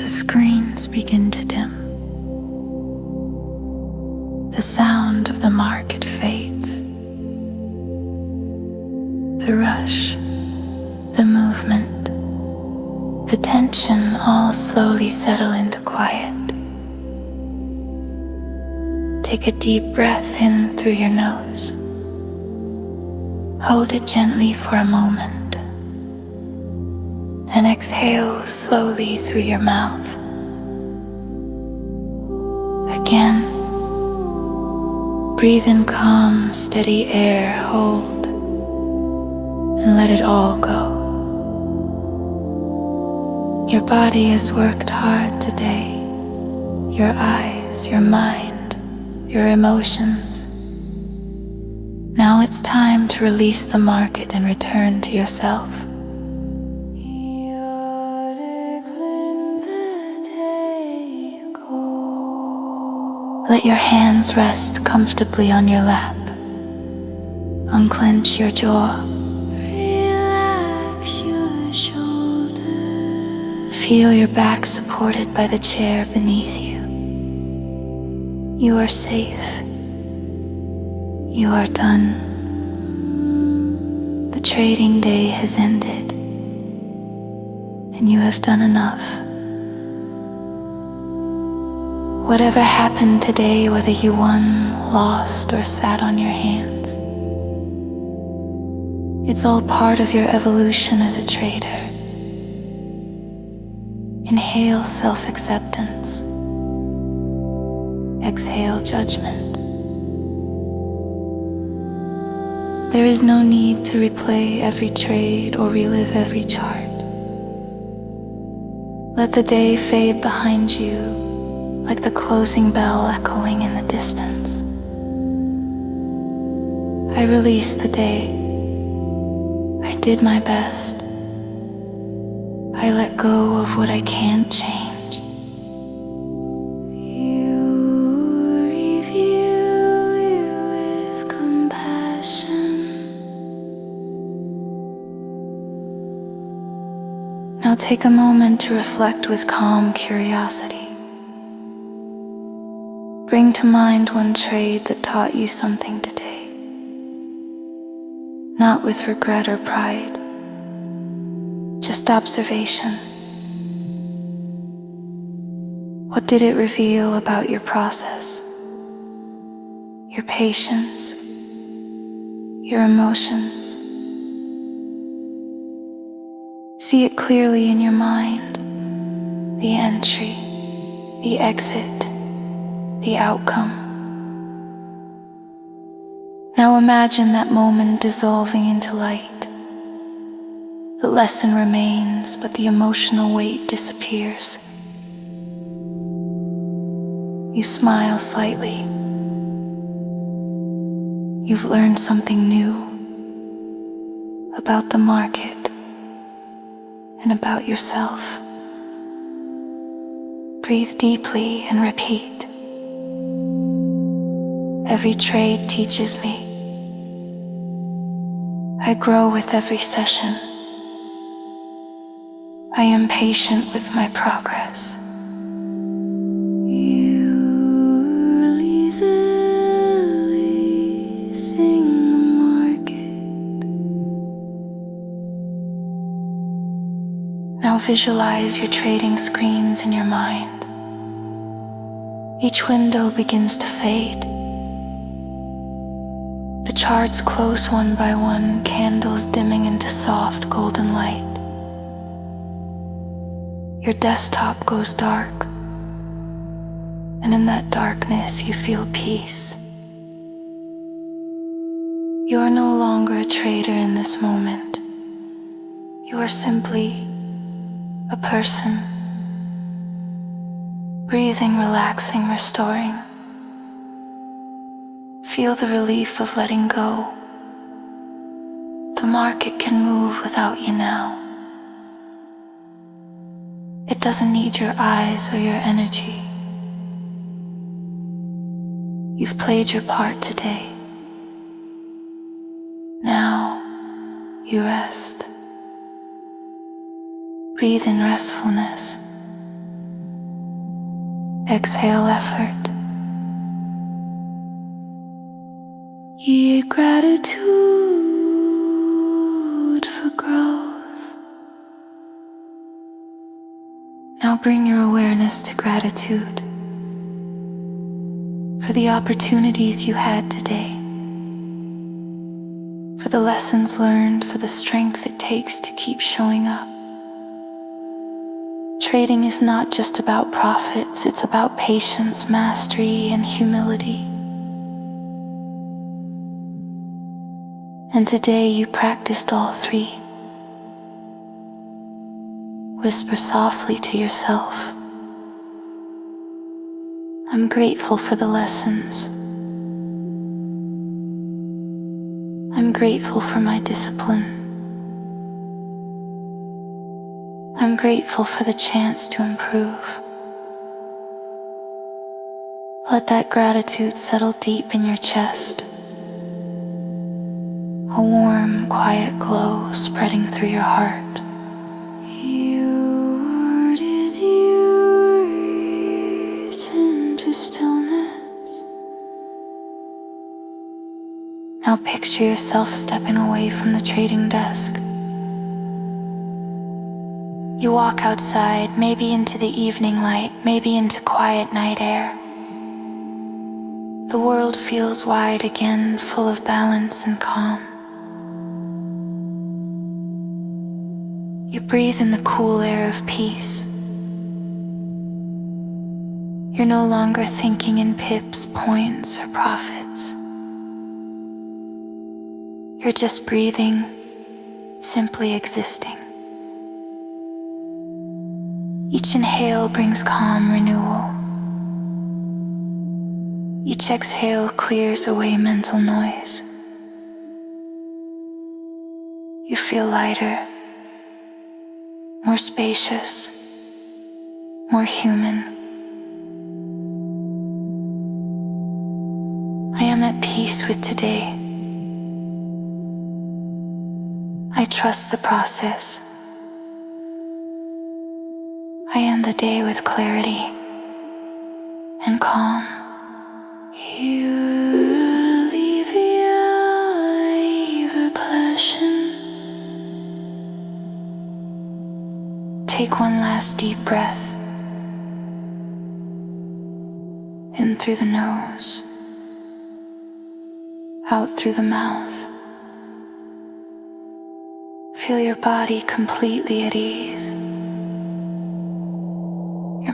the screens begin to dim. The sound of the market fades. The rush, the movement, the tension all slowly settle into quiet. Take a deep breath in through your nose. Hold it gently for a moment, and exhale slowly through your mouth. Again, breathe in calm, steady air, hold, and let it all go. Your body has worked hard today. Your eyes, your mind, your emotions. Now it's time to release the market and return to yourself. Let your hands rest comfortably on your lap. Unclench your jaw. Relax your shoulders. Feel your back supported by the chair beneath you. You are safe. You are done. The trading day has ended, and you have done enough. Whatever happened today, whether you won, lost, or sat on your hands, it's all part of your evolution as a trader. Inhale self-acceptance. Exhale judgment. There is no need to replay every trade or relive every chart. Let the day fade behind you like the closing bell echoing in the distance. I released the day. I did my best. I let go of what I can't change. Now take a moment to reflect with calm curiosity. Bring to mind one trade that taught you something today. Not with regret or pride, just observation. What did it reveal about your process, your patience, your emotions? See it clearly in your mind, the entry, the exit, the outcome. Now imagine that moment dissolving into light. The lesson remains, but the emotional weight disappears. You smile slightly. You've learned something new about the market and about yourself. Breathe deeply and repeat. Every trade teaches me. I grow with every session. I am patient with my progress. You releasing the market. Now visualize your trading screens in your mind. Each window begins to fade. The charts close one by one, candles dimming into soft golden light. Your desktop goes dark, and in that darkness you feel peace. You are no longer a trader in this moment. You are simply a person, breathing, relaxing, restoring. Feel the relief of letting go. The market can move without you now. It doesn't need your eyes or your energy. You've played your part today. Now you rest. Breathe in restfulness. Exhale effort. Gratitude for growth. Now bring your awareness to gratitude for the opportunities you had today, for the lessons learned, for the strength it takes to keep showing up. Trading is not just about profits, it's about patience, mastery, and humility. And today you practiced all three. Whisper softly to yourself, I'm grateful for the lessons. I'm grateful for my discipline. I'm grateful for the chance to improve. Let that gratitude settle deep in your chest. A warm, quiet glow spreading through your heart. You ordered your ears into stillness. Now picture yourself stepping away from the trading desk. You walk outside, maybe into the evening light, maybe into quiet night air. The world feels wide again, full of balance and calm. You breathe in the cool air of peace. You're no longer thinking in pips, points, or profits. You're just breathing, simply existing. Each inhale brings calm renewal. Each exhale clears away mental noise. You feel lighter, more spacious, more human. I am at peace with today. I trust the process. I end the day with clarity and calm. You alleviate passion. Take one last deep breath. In through the nose, out through the mouth. Feel your body completely at ease.